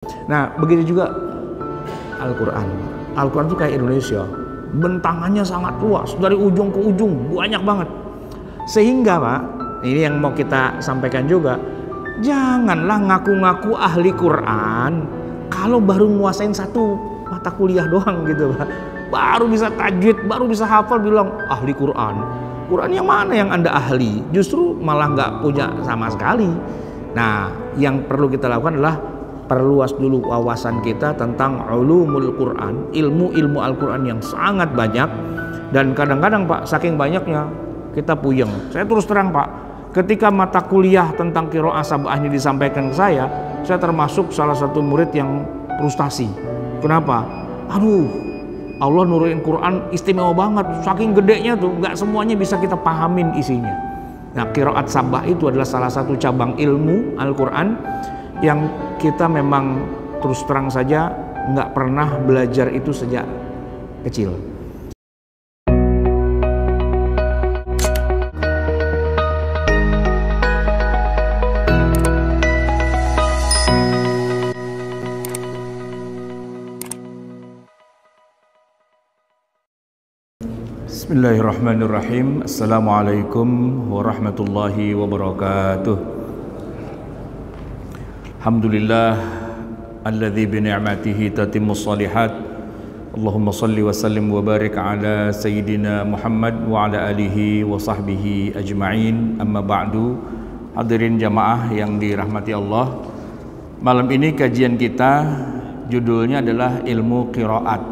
Nah, begitu juga Al-Quran. Al-Quran itu kayak Indonesia, bentangannya sangat luas, dari ujung ke ujung, banyak banget. Sehingga Pak, ini yang mau kita sampaikan juga, janganlah ngaku-ngaku ahli Quran kalau baru nguasain satu mata kuliah doang gitu Pak. Baru bisa tajwid, baru bisa hafal, bilang ahli Quran. Quran yang mana yang Anda ahli? Justru malah nggak punya sama sekali. Nah, yang perlu kita lakukan adalah perluas dulu wawasan kita tentang ulumul Quran, ilmu-ilmu Al-Quran yang sangat banyak. Dan kadang-kadang Pak, saking banyaknya kita puyeng. Saya terus terang Pak, ketika mata kuliah tentang qiraah sab'ah ini disampaikan ke saya termasuk salah satu murid yang frustasi. Kenapa? Aduh, Allah nurunin Quran istimewa banget, saking gedenya tuh, nggak semuanya bisa kita pahamin isinya. Nah, qiraat sab'ah itu adalah salah satu cabang ilmu Al-Quran yang kita memang terus terang saja nggak pernah belajar itu sejak kecil. Bismillahirrahmanirrahim. Assalamualaikum warahmatullahi wabarakatuh. Alhamdulillah alladzi bi ni'matihi tatimmus shalihat. Allahumma shalli wa sallim wa barik ala sayyidina Muhammad wa ala alihi wa sahbihi ajma'in. Amma ba'du. Hadirin jamaah yang dirahmati Allah. Malam ini kajian kita judulnya adalah ilmu qiraat.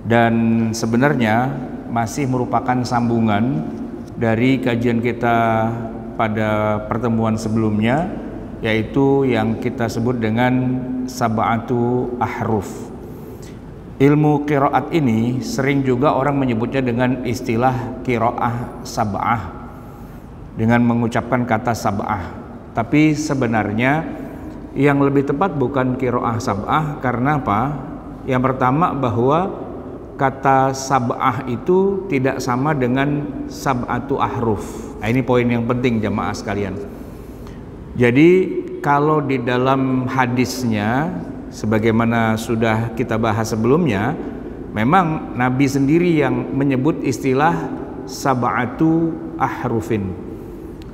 Dan sebenarnya masih merupakan sambungan dari kajian kita pada pertemuan sebelumnya, yaitu yang kita sebut dengan sab'atu ahruf. Ilmu qiraat ini sering juga orang menyebutnya dengan istilah qiraah sab'ah, dengan mengucapkan kata sab'ah. Tapi sebenarnya yang lebih tepat bukan qiraah sab'ah. Karena apa? Yang pertama, bahwa kata sab'ah itu tidak sama dengan sab'atu ahruf. Nah, ini poin yang penting jamaah sekalian. Jadi kalau di dalam hadisnya, sebagaimana sudah kita bahas sebelumnya, memang Nabi sendiri yang menyebut istilah sab'atu ahrufin,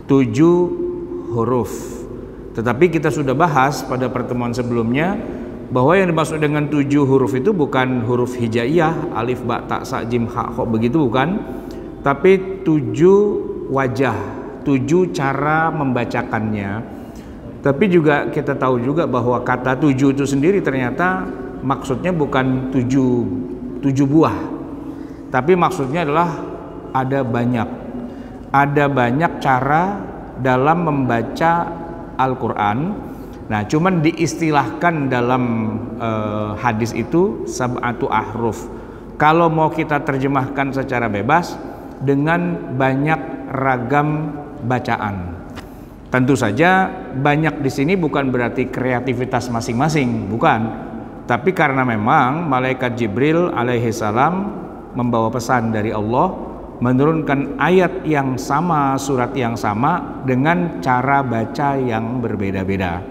7 huruf. Tetapi kita sudah bahas pada pertemuan sebelumnya bahwa yang dimaksud dengan 7 huruf itu bukan huruf hijaiyah, alif, ba, ta, sa, jim, ha, kho, begitu bukan. Tapi 7 wajah, 7 cara membacakannya. Tapi juga kita tahu juga bahwa kata 7 itu sendiri ternyata maksudnya bukan 7 buah. Tapi maksudnya adalah ada banyak cara dalam membaca Al-Quran. Nah, cuman diistilahkan dalam hadis itu sab'atu ahruf. Kalau mau kita terjemahkan secara bebas, dengan banyak ragam bacaan. Tentu saja banyak di sini bukan berarti kreativitas masing-masing, bukan. Tapi karena memang malaikat Jibril alaihi salam membawa pesan dari Allah, menurunkan ayat yang sama, surat yang sama, dengan cara baca yang berbeda-beda.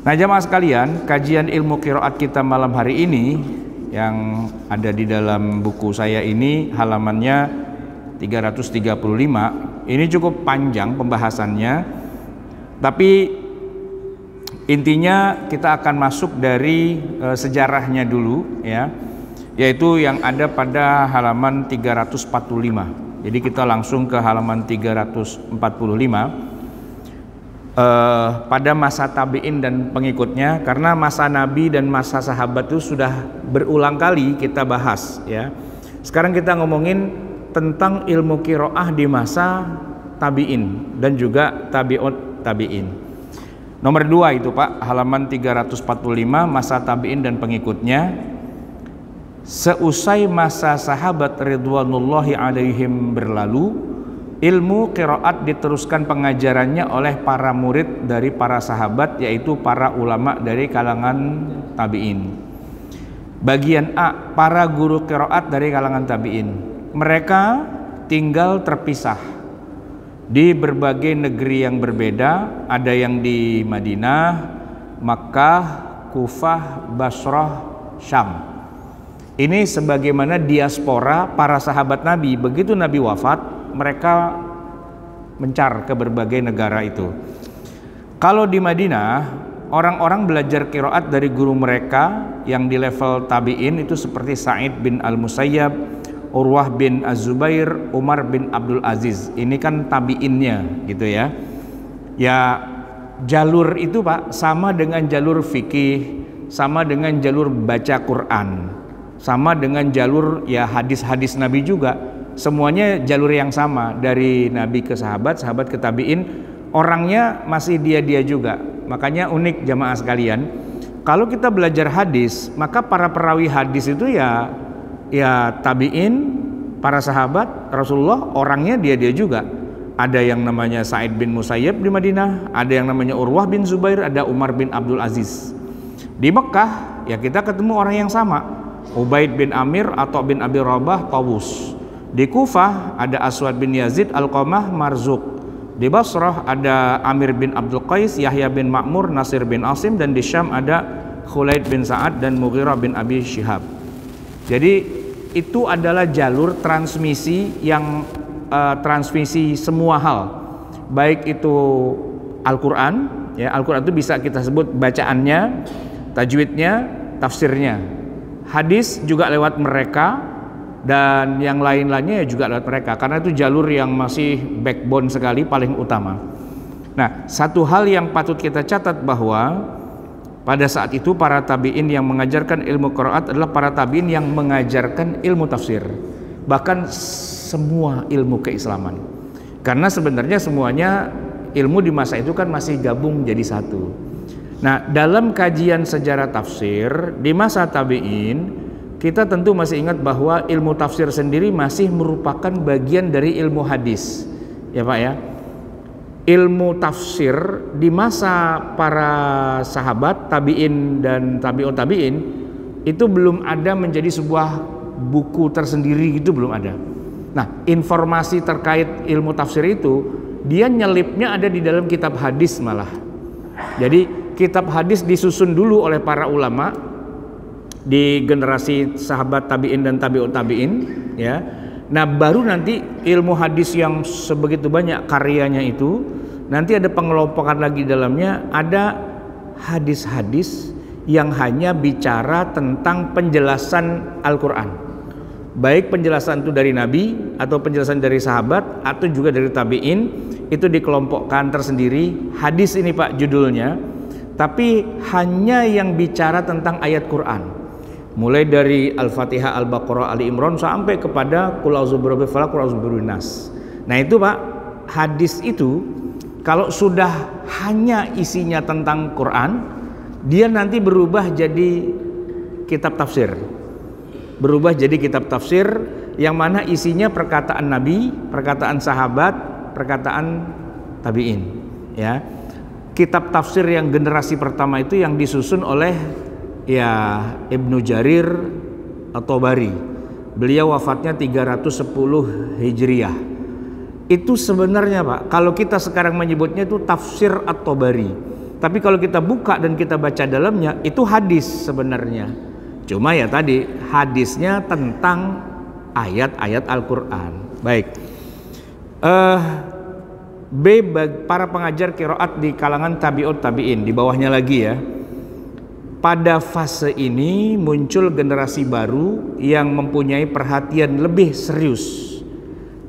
Nah jamaah sekalian, kajian ilmu qiraat kita malam hari ini yang ada di dalam buku saya ini, halamannya 335. Ini cukup panjang pembahasannya, tapi intinya kita akan masuk dari sejarahnya dulu ya, yaitu yang ada pada halaman 345. Jadi kita langsung ke halaman 345. Pada masa tabi'in dan pengikutnya, karena masa Nabi dan masa sahabat itu sudah berulang kali kita bahas ya. Sekarang kita ngomongin tentang ilmu qiraah di masa tabi'in dan juga tabi'ut tabi'in. Nomor 2 itu Pak, halaman 345, masa tabi'in dan pengikutnya. Seusai masa sahabat ridwanullahi alaihim berlalu, ilmu qiraat diteruskan pengajarannya oleh para murid dari para sahabat, yaitu para ulama dari kalangan tabi'in. Bagian A, para guru qiraat dari kalangan tabi'in. Mereka tinggal terpisah di berbagai negeri yang berbeda, ada yang di Madinah, Makkah, Kufah, Basrah, Syam. Ini sebagaimana diaspora para sahabat Nabi. Begitu Nabi wafat, mereka mencar ke berbagai negara itu. Kalau di Madinah, orang-orang belajar qiraat dari guru mereka yang di level tabi'in itu seperti Sa'id bin Al-Musayyab, Urwah bin Az-Zubair, Umar bin Abdul Aziz. Ini kan tabi'innya gitu ya. Ya, jalur itu Pak sama dengan jalur fikih, sama dengan jalur baca Quran, sama dengan jalur ya hadis-hadis Nabi juga. Semuanya jalur yang sama, dari Nabi ke sahabat, sahabat ke tabi'in. Orangnya masih dia-dia juga. Makanya unik jamaah sekalian, kalau kita belajar hadis, maka para perawi hadis itu ya tabi'in, para sahabat Rasulullah, orangnya dia-dia juga. Ada yang namanya Sa'id bin Musayyab di Madinah, ada yang namanya Urwah bin Zubair, ada Umar bin Abdul Aziz. Di Mekah ya kita ketemu orang yang sama, Ubaid bin Amir atau bin Abi Rabah, Tawus. Di Kufah ada Aswad bin Yazid, Alqamah, Marzuq. Di Basrah ada Amir bin Abdul Qais, Yahya bin Ma'mur, Nasir bin Asim. Dan di Syam ada Khulaid bin Sa'ad dan Mughirah bin Abi Syihab. Jadi itu adalah jalur transmisi yang transmisi semua hal, baik itu Al-Quran ya, Al-Quran itu bisa kita sebut bacaannya, tajwidnya, tafsirnya. Hadis juga lewat mereka, dan yang lain-lainnya juga lewat mereka, karena itu jalur yang masih backbone sekali, paling utama. Nah, satu hal yang patut kita catat bahwa pada saat itu para tabi'in yang mengajarkan ilmu qiraat adalah para tabi'in yang mengajarkan ilmu tafsir, bahkan semua ilmu keislaman. Karena sebenarnya semuanya ilmu di masa itu kan masih gabung jadi satu. Nah, dalam kajian sejarah tafsir di masa tabi'in, kita tentu masih ingat bahwa ilmu tafsir sendiri masih merupakan bagian dari ilmu hadis, ya Pak ya. Ilmu tafsir di masa para sahabat, tabi'in dan tabi'ut tabi'in itu belum ada menjadi sebuah buku tersendiri, gitu belum ada. Nah, informasi terkait ilmu tafsir itu dia nyelipnya ada di dalam kitab hadis malah. Jadi kitab hadis disusun dulu oleh para ulama di generasi sahabat tabi'in dan tabi'ut tabi'in ya. Nah, baru nanti ilmu hadis yang sebegitu banyak karyanya itu nanti ada pengelompokan lagi dalamnya, ada hadis-hadis yang hanya bicara tentang penjelasan Al-Qur'an. Baik penjelasan itu dari Nabi atau penjelasan dari sahabat atau juga dari tabi'in, itu dikelompokkan tersendiri. Hadis ini Pak judulnya, tapi hanya yang bicara tentang ayat Quran. Mulai dari Al-Fatihah, Al-Baqarah, Ali Imran sampai kepada Qul a'udzu birabbil falaq, Qul a'udzu birabbin nas. Nah, itu Pak, hadis itu kalau sudah hanya isinya tentang Quran, dia nanti berubah jadi kitab tafsir. Berubah jadi kitab tafsir yang mana isinya perkataan Nabi, perkataan sahabat, perkataan tabi'in, ya. Kitab tafsir yang generasi pertama itu yang disusun oleh ya Ibnu Jarir At-Tabari. Beliau wafatnya 310 Hijriah. Itu sebenarnya Pak, kalau kita sekarang menyebutnya itu tafsir At-Tabari, tapi kalau kita buka dan kita baca dalamnya itu hadis sebenarnya. Cuma ya tadi hadisnya tentang ayat-ayat Al-Quran. Baik, para pengajar qiraat di kalangan tabi'ut tabi'in, di bawahnya lagi ya. Pada fase ini muncul generasi baru yang mempunyai perhatian lebih serius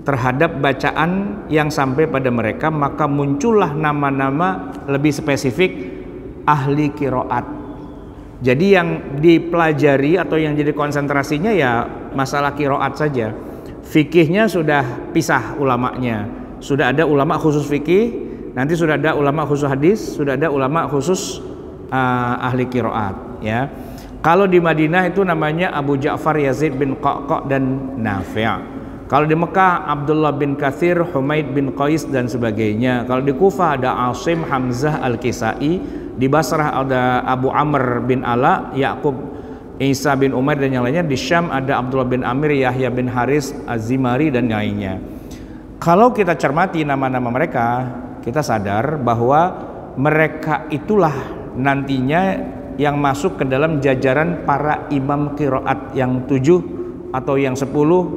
terhadap bacaan yang sampai pada mereka, maka muncullah nama-nama lebih spesifik ahli qiraat. Jadi yang dipelajari atau yang jadi konsentrasinya ya masalah qiraat saja. Fikihnya sudah pisah ulamanya. Sudah ada ulama khusus fikih, nanti sudah ada ulama khusus hadis, sudah ada ulama khusus ahli qiraat ya. Kalau di Madinah itu namanya Abu Ja'far Yazid bin Qa'qa' dan Nafi'. Kalau di Mekah Abdullah bin Katsir, Humaid bin Qais dan sebagainya. Kalau di Kufah ada Asim Hamzah Al-Kisai, di Basrah ada Abu Amr bin Ala, Yaqub Isa bin Umar dan yang lainnya. Di Syam ada Abdullah bin Amir, Yahya bin Haris Az-Zimari dan lainnya. Kalau kita cermati nama-nama mereka, kita sadar bahwa mereka itulah nantinya yang masuk ke dalam jajaran para imam qiraat yang 7 atau yang 10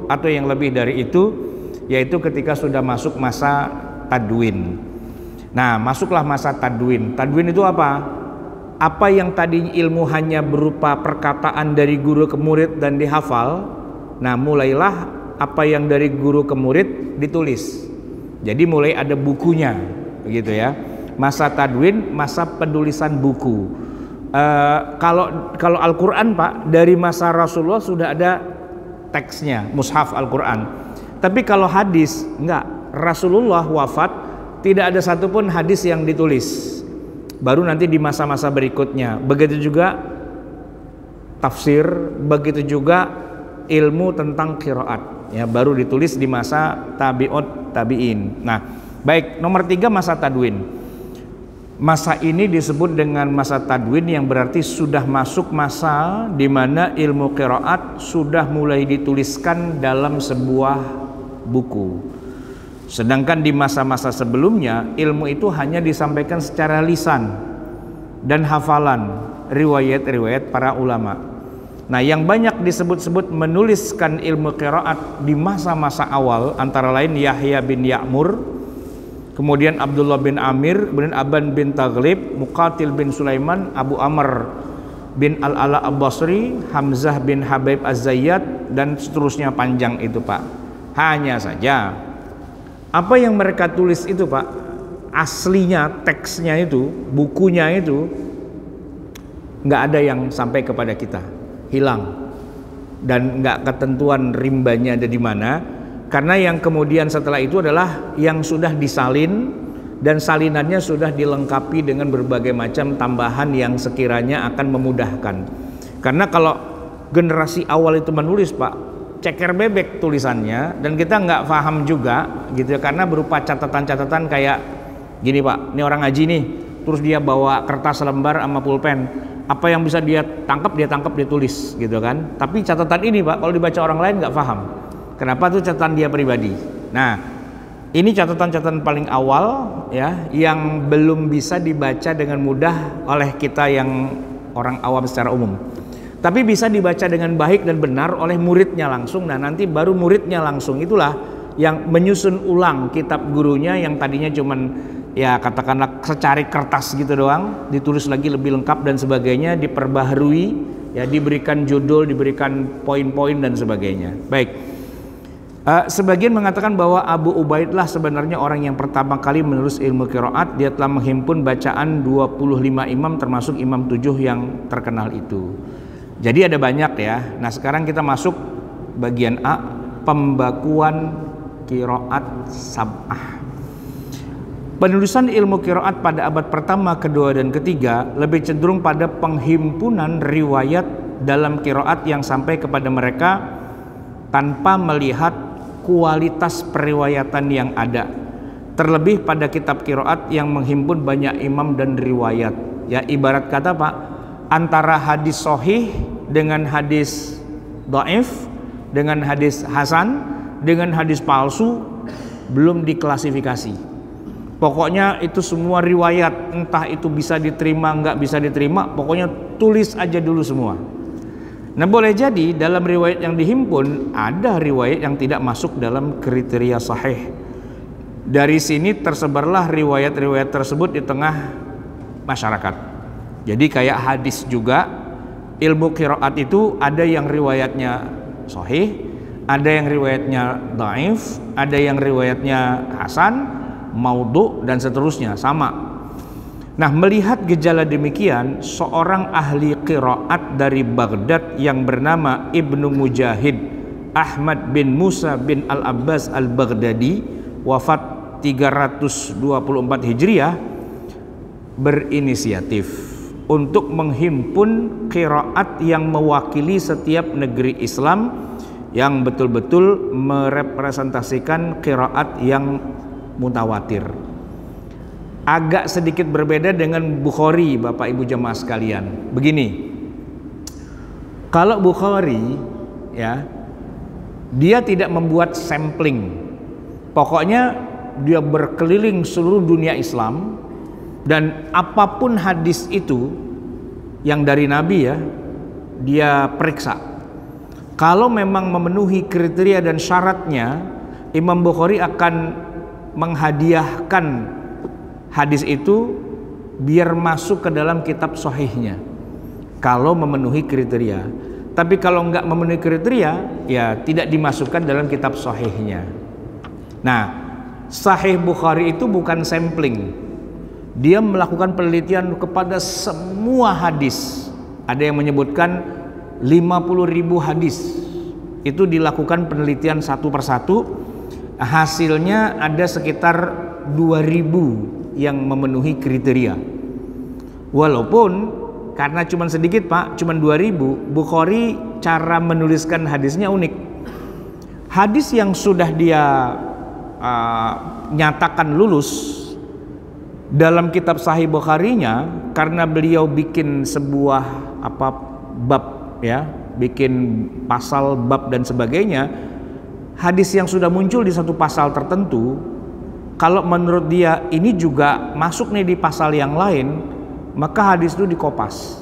atau yang lebih dari itu, yaitu ketika sudah masuk masa tadwin. Nah, masuklah masa tadwin. Tadwin itu apa? Apa yang tadi ilmu hanya berupa perkataan dari guru ke murid dan dihafal, nah mulailah apa yang dari guru ke murid ditulis. Jadi mulai ada bukunya, begitu ya. Masa tadwin, masa penulisan buku. Kalau Al-Quran Pak, dari masa Rasulullah sudah ada teksnya, mushaf Al-Quran. Tapi kalau hadis, enggak. Rasulullah wafat, tidak ada satupun hadis yang ditulis. Baru nanti di masa-masa berikutnya. Begitu juga tafsir, begitu juga ilmu tentang qiraat, ya, baru ditulis di masa tabi'in. Nah, baik, nomor 3 masa tadwin. Masa ini disebut dengan masa tadwin, yang berarti sudah masuk masa di mana ilmu qiraat sudah mulai dituliskan dalam sebuah buku. Sedangkan di masa-masa sebelumnya ilmu itu hanya disampaikan secara lisan dan hafalan, riwayat-riwayat para ulama. Nah, yang banyak disebut-sebut menuliskan ilmu qiraat di masa-masa awal antara lain Yahya bin Ya'mur, kemudian Abdullah bin Amir, kemudian Aban bin Taghlib, Muqatil bin Sulaiman, Abu Amr bin Al-Ala Al-Basri, Hamzah bin Habib Az-Zayyad, dan seterusnya panjang itu Pak. Hanya saja apa yang mereka tulis itu Pak, aslinya, teksnya itu, bukunya itu nggak ada yang sampai kepada kita, hilang, dan nggak ketentuan rimbanya ada di mana. Karena yang kemudian setelah itu adalah yang sudah disalin, dan salinannya sudah dilengkapi dengan berbagai macam tambahan yang sekiranya akan memudahkan. Karena kalau generasi awal itu menulis Pak, ceker bebek tulisannya, dan kita nggak paham juga gitu ya, karena berupa catatan-catatan kayak gini Pak, ini orang ngaji nih, terus dia bawa kertas lembar sama pulpen, apa yang bisa dia tangkap, dia tulis gitu kan. Tapi catatan ini Pak, kalau dibaca orang lain nggak paham. Kenapa? Tuh catatan dia pribadi. Nah, ini catatan-catatan paling awal ya, yang belum bisa dibaca dengan mudah oleh kita yang orang awam secara umum. Tapi bisa dibaca dengan baik dan benar oleh muridnya langsung. Nah, nanti baru muridnya langsung itulah yang menyusun ulang kitab gurunya yang tadinya cuman ya katakanlah secari kertas gitu doang, ditulis lagi lebih lengkap dan sebagainya, diperbaharui, ya, diberikan judul, diberikan poin-poin dan sebagainya. Baik. Sebagian mengatakan bahwa Abu Ubaidlah sebenarnya orang yang pertama kali menulis ilmu qiraat. Dia telah menghimpun bacaan 25 imam termasuk imam 7 yang terkenal itu. Jadi ada banyak ya. Nah, sekarang kita masuk bagian A, pembakuan qiraat sab'ah. Penulisan ilmu qiraat pada abad pertama, kedua, dan ketiga lebih cenderung pada penghimpunan riwayat dalam qiraat yang sampai kepada mereka tanpa melihat kualitas periwayatan yang ada. Terlebih pada kitab qiraat yang menghimpun banyak imam dan riwayat. Ya, ibarat kata Pak, antara hadis sahih dengan hadis dhaif, dengan hadis hasan, dengan hadis palsu belum diklasifikasi. Pokoknya itu semua riwayat, entah itu bisa diterima nggak bisa diterima, pokoknya tulis aja dulu semua. Nah, boleh jadi dalam riwayat yang dihimpun ada riwayat yang tidak masuk dalam kriteria sahih. Dari sini tersebarlah riwayat-riwayat tersebut di tengah masyarakat. Jadi kayak hadis juga, ilmu qiraat itu ada yang riwayatnya sahih, ada yang riwayatnya dhaif, ada yang riwayatnya hasan, maudhu, dan seterusnya, sama. Nah, melihat gejala demikian, seorang ahli qiraat dari Baghdad yang bernama Ibnu Mujahid Ahmad bin Musa bin Al-Abbas Al-Baghdadi, wafat 324 Hijriah, berinisiatif untuk menghimpun qiraat yang mewakili setiap negeri Islam, yang betul-betul merepresentasikan qiraat yang mutawatir. Agak sedikit berbeda dengan Bukhari, Bapak Ibu jemaah sekalian. Begini, kalau Bukhari ya, dia tidak membuat sampling. Pokoknya dia berkeliling seluruh dunia Islam, dan apapun hadis itu yang dari Nabi ya, dia periksa. Kalau memang memenuhi kriteria dan syaratnya, Imam Bukhari akan menghadiahkan hadis itu biar masuk ke dalam kitab sahihnya. Kalau memenuhi kriteria. Tapi kalau nggak memenuhi kriteria, ya tidak dimasukkan dalam kitab sahihnya. Nah, Sahih Bukhari itu bukan sampling. Dia melakukan penelitian kepada semua hadis. Ada yang menyebutkan 50.000 hadis. Itu dilakukan penelitian satu persatu. Hasilnya ada sekitar 2.000 yang memenuhi kriteria. Walaupun karena cuma sedikit Pak, cuma 2.000, Bukhari cara menuliskan hadisnya unik. Hadis yang sudah dia nyatakan lulus dalam kitab Sahih Bukharinya, karena beliau bikin sebuah bab ya, bikin pasal, bab dan sebagainya. Hadis yang sudah muncul di satu pasal tertentu, kalau menurut dia ini juga masuk nih di pasal yang lain, maka hadis itu dikopas.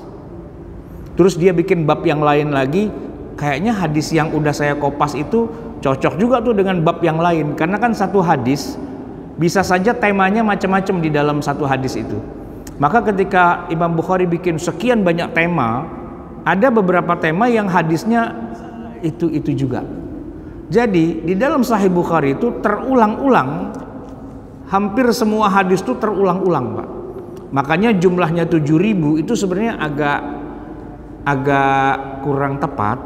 Terus dia bikin bab yang lain lagi, kayaknya hadis yang udah saya kopas itu cocok juga tuh dengan bab yang lain. Karena kan satu hadis bisa saja temanya macam-macam di dalam satu hadis itu. Maka ketika Imam Bukhari bikin sekian banyak tema, ada beberapa tema yang hadisnya itu juga. Jadi di dalam Sahih Bukhari itu terulang-ulang, hampir semua hadis itu terulang-ulang Pak. Makanya jumlahnya 7.000 itu sebenarnya agak kurang tepat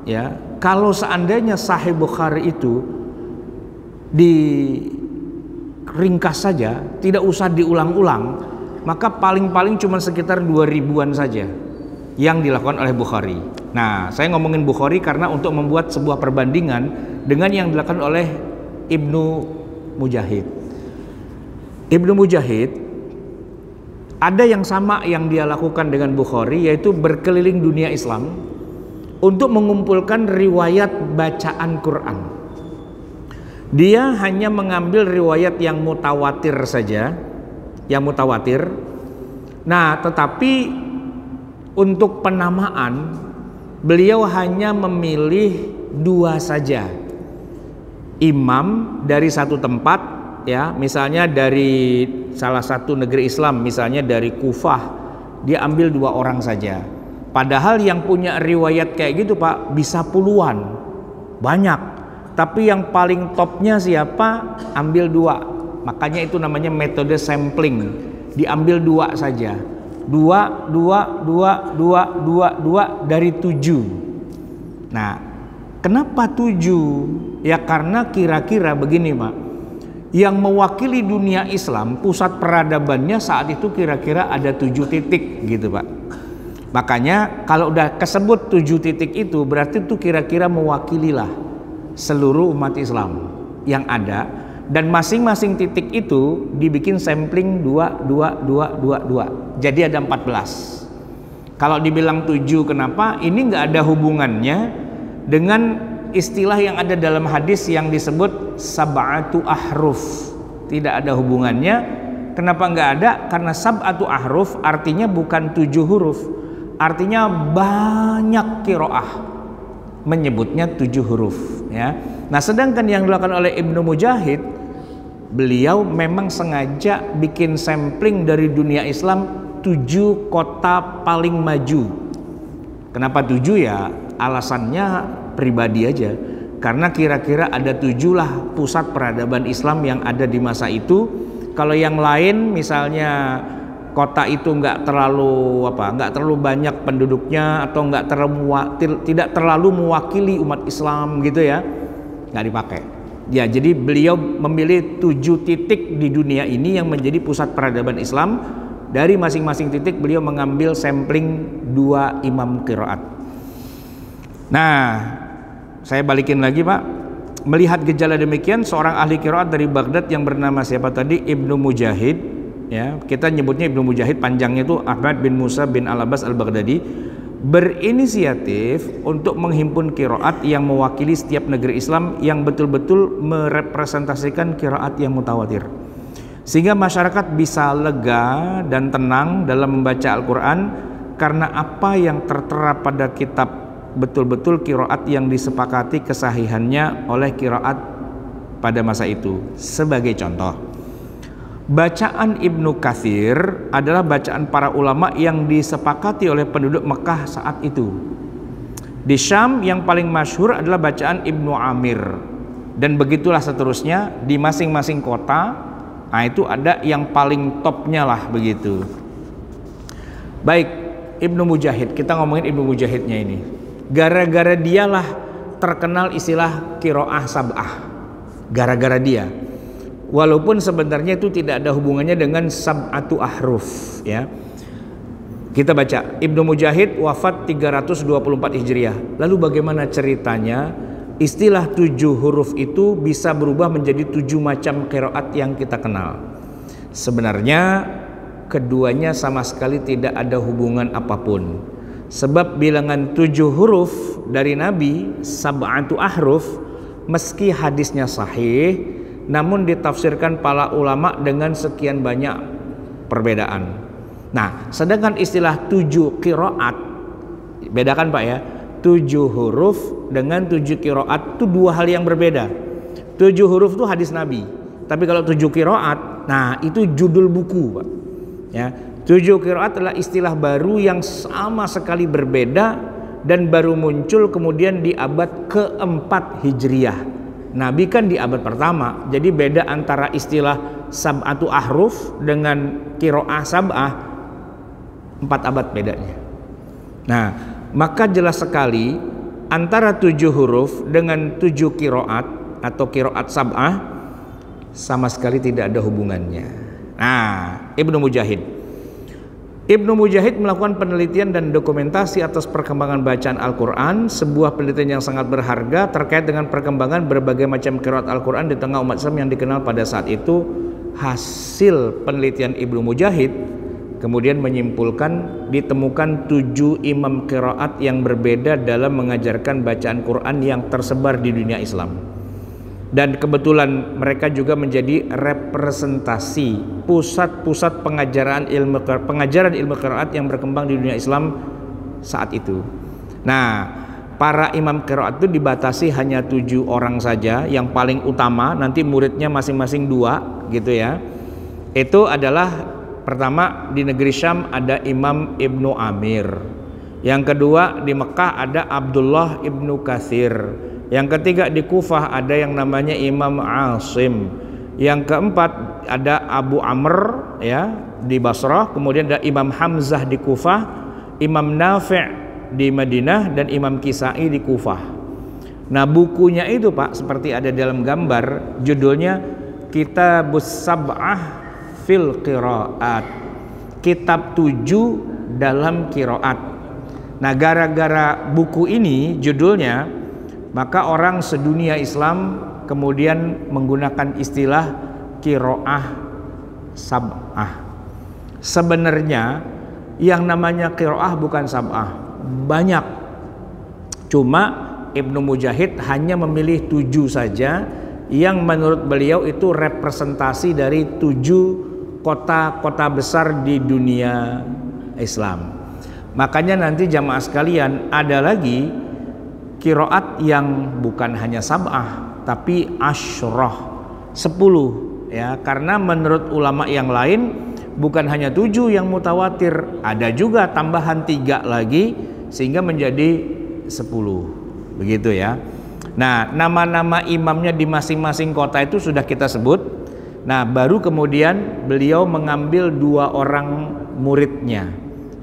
ya. Kalau seandainya Sahih Bukhari itu diringkas saja, tidak usah diulang-ulang, maka paling-paling cuma sekitar 2.000-an saja yang dilakukan oleh Bukhari. Nah, saya ngomongin Bukhari karena untuk membuat sebuah perbandingan dengan yang dilakukan oleh Ibnu Mujahid. Ibnu Mujahid ada yang sama yang dia lakukan dengan Bukhari, yaitu berkeliling dunia Islam untuk mengumpulkan riwayat bacaan Quran. Dia hanya mengambil riwayat yang mutawatir saja, yang mutawatir. Nah, tetapi untuk penamaan beliau hanya memilih 2 saja. Imam dari satu tempat ya, misalnya dari salah satu negeri Islam, misalnya dari Kufah, dia ambil 2 orang saja. Padahal yang punya riwayat kayak gitu Pak bisa puluhan, banyak. Tapi yang paling topnya siapa? Ambil 2. Makanya itu namanya metode sampling. Diambil 2 saja. 2 dari 7. Nah, kenapa 7? Ya karena kira-kira begini Pak. Yang mewakili dunia Islam, pusat peradabannya saat itu kira-kira ada 7 titik gitu Pak. Makanya kalau udah kesebut 7 titik itu berarti itu kira-kira mewakililah seluruh umat Islam yang ada, dan masing-masing titik itu dibikin sampling 2. Jadi ada 14. Kalau dibilang 7 kenapa? Ini nggak ada hubungannya dengan istilah yang ada dalam hadis yang disebut sab'atu ahruf. Tidak ada hubungannya. Kenapa nggak ada? Karena sab'atu ahruf artinya bukan 7 huruf. Artinya banyak qiraah menyebutnya 7 huruf ya. Nah, sedangkan yang dilakukan oleh Ibnu Mujahid, beliau memang sengaja bikin sampling dari dunia Islam 7 kota paling maju. Kenapa 7 ya? Alasannya pribadi aja. Karena kira-kira ada 7 lah pusat peradaban Islam yang ada di masa itu. Kalau yang lain misalnya kota itu nggak terlalu banyak penduduknya atau tidak terlalu mewakili umat Islam gitu ya, nggak dipakai. Ya, jadi beliau memilih 7 titik di dunia ini yang menjadi pusat peradaban Islam. Dari masing-masing titik beliau mengambil sampling 2 imam qiraat. Nah, saya balikin lagi Pak. Melihat gejala demikian, seorang ahli qiraat dari Baghdad yang bernama siapa tadi? Ibnu Mujahid. Ya, kita nyebutnya Ibnu Mujahid, panjangnya itu Ahmad bin Musa bin Al-Abbas Al-Baghdadi, berinisiatif untuk menghimpun qiraat yang mewakili setiap negeri Islam yang betul-betul merepresentasikan qiraat yang mutawatir, sehingga masyarakat bisa lega dan tenang dalam membaca Al-Quran karena apa yang tertera pada kitab betul-betul qiraat yang disepakati kesahihannya oleh qiraat pada masa itu. Sebagai contoh, bacaan Ibnu Katsir adalah bacaan para ulama yang disepakati oleh penduduk Mekah saat itu. Di Syam yang paling masyhur adalah bacaan Ibnu Amir, dan begitulah seterusnya di masing-masing kota. Nah, itu ada yang paling topnya lah begitu. Baik, Ibnu Mujahid, kita ngomongin Ibnu Mujahidnya ini. Gara-gara dialah terkenal istilah qiraah sab'ah. Gara-gara dia. Walaupun sebenarnya itu tidak ada hubungannya dengan sab'atu ahruf, ya. Kita baca, Ibnu Mujahid wafat 324 Hijriah. Lalu bagaimana ceritanya istilah 7 huruf itu bisa berubah menjadi 7 macam qiraat yang kita kenal? Sebenarnya keduanya sama sekali tidak ada hubungan apapun. Sebab bilangan 7 huruf dari Nabi, sab'atu ahruf, meski hadisnya sahih, namun ditafsirkan para ulama dengan sekian banyak perbedaan. Nah, sedangkan istilah 7 qiraat, bedakan Pak ya, 7 huruf dengan 7 qiraat itu dua hal yang berbeda. 7 huruf itu hadis Nabi, tapi kalau 7 qiraat, nah itu judul buku Pak. Ya, 7 qiraat adalah istilah baru yang sama sekali berbeda dan baru muncul kemudian di abad keempat Hijriah. Nabi kan di abad pertama, jadi beda antara istilah sab'atu ahruf dengan qiraah sab'ah, 4 abad bedanya. Nah, maka jelas sekali antara 7 huruf dengan 7 qiraat atau qiraat sab'ah sama sekali tidak ada hubungannya. Nah, Ibnu Mujahid melakukan penelitian dan dokumentasi atas perkembangan bacaan Al-Quran, sebuah penelitian yang sangat berharga terkait dengan perkembangan berbagai macam qiraat Al-Quran di tengah umat Islam yang dikenal pada saat itu. Hasil penelitian Ibnu Mujahid kemudian menyimpulkan ditemukan 7 imam qiraat yang berbeda dalam mengajarkan bacaan Quran yang tersebar di dunia Islam. Dan kebetulan mereka juga menjadi representasi pusat-pusat pengajaran ilmu qiraat yang berkembang di dunia Islam saat itu. Nah, para imam qiraat itu dibatasi hanya 7 orang saja, yang paling utama, nanti muridnya masing-masing 2 gitu ya. Itu adalah pertama di negeri Syam ada Imam Ibnu Amir. Yang kedua di Mekah ada Abdullah Ibnu Katsir. Yang ketiga di Kufah ada yang namanya Imam Asim. Yang keempat ada Abu Amr ya di Basrah, kemudian ada Imam Hamzah di Kufah, Imam Nafi' di Madinah, dan Imam Kisai di Kufah. Nah, bukunya itu Pak seperti ada dalam gambar, judulnya Kitabus Sab'ah fil Qiraat, kitab 7 dalam qiraat. Nah, gara-gara buku ini judulnya, maka orang sedunia Islam kemudian menggunakan istilah qiraah sab'ah. Sebenarnya yang namanya qiraah bukan sab'ah, banyak. Cuma Ibnu Mujahid hanya memilih 7 saja yang menurut beliau itu representasi dari 7 kota-kota besar di dunia Islam. Makanya nanti jamaah sekalian ada lagi qiraat yang bukan hanya sab'ah tapi asyrah, 10 ya, karena menurut ulama yang lain bukan hanya 7 yang mutawatir, ada juga tambahan 3 lagi sehingga menjadi 10 begitu ya. Nah, nama-nama imamnya di masing-masing kota itu sudah kita sebut. Nah, baru kemudian beliau mengambil 2 orang muridnya,